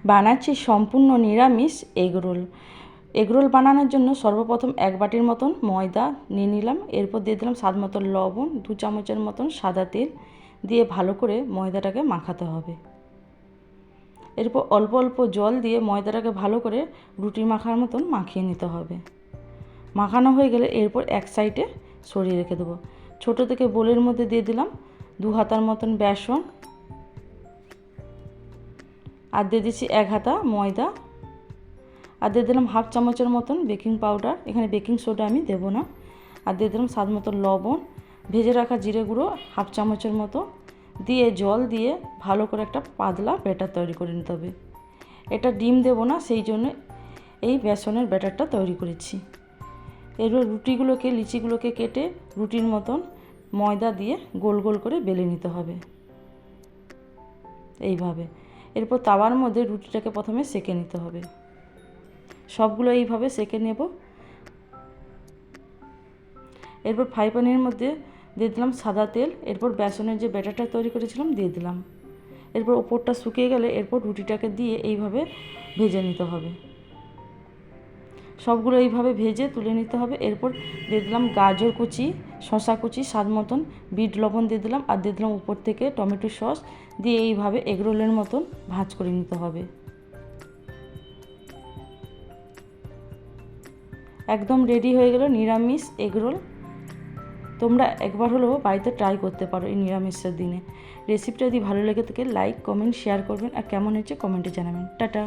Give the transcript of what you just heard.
বানাচ্ছি সম্পূর্ণ নিরামিষ এগরোল। এগরোল বানানোর জন্য সর্বপ্রথম 1 বাটির মতন ময়দা নিয়ে নিলাম। এরপর দিয়ে দিলাম স্বাদ মতো লবণ, 2 চামচের মতন সাদা তেল দিয়ে ভালো করে ময়দাটাকে মাখাতে হবে। এরপর অল্প অল্প জল দিয়ে ময়দাটাকে ভালো করে রুটি মাখার মতন মাখিয়ে নিতে হবে। মাখানো হয়ে গেলে এরপর এক সাইডে সরিয়ে রেখে দেবো। ছোটো থেকে বোলের মধ্যে দিয়ে দিলাম 2 হাতার মতন বেসন, আর দিয়ে দিচ্ছি 1 হাতা ময়দা, আর দিয়ে দিলাম 1/2 চামচের মতন বেকিং পাউডার, এখানে বেকিং সোডা আমি দেবো না, আর দিয়ে দিলাম স্বাদ মতো লবণ, ভেজে রাখা জিরে গুঁড়ো 1/2 চামচের মতো দিয়ে জল দিয়ে ভালো করে একটা পাতলা ব্যাটার তৈরি করে নিতে হবে। এটা ডিম দেবো না, সেই জন্য এই বেসনের ব্যাটারটা তৈরি করেছি। এরপর রুটিগুলোকে, লিচিগুলোকে কেটে রুটির মতন ময়দা দিয়ে গোল গোল করে বেলে নিতে হবে এইভাবে। এরপর তাওয়ার মধ্যে রুটিটাকে প্রথমে সেঁকে নিতে হবে। সবগুলো এইভাবে সেঁকে নেব। এরপর ফ্রাই প্যানের মধ্যে দিয়ে দিলাম সাদা তেল, এরপর বেসনের যে ব্যাটারটা তৈরি করেছিলাম দিয়ে দিলাম। এরপর ওপরটা শুকিয়ে গেলে এরপর রুটিটাকে দিয়ে এইভাবে ভেজে নিতে হবে। সবগুলো এইভাবে ভেজে তুলে নিতে হবে। এরপর দিয়ে দিলাম গাজর কুচি, শসা কুচি, স্বাদ মতন বিট লবণ দিয়ে দিলাম, আর দিয়ে দিলাম উপর থেকে টমেটো সস দিয়ে এইভাবে এগরোলের মতন ভাঁজ করে নিতে হবে। একদম রেডি হয়ে গেল নিরামিষ এগরোল। তোমরা একবার হলেও বাড়িতে ট্রাই করতে পারো এই নিরামিষের দিনে। রেসিপিটা যদি ভালো লেগে থাকে লাইক, কমেন্ট, শেয়ার করবেন, আর কেমন হয়েছে কমেন্টে জানাবেন। টাটা।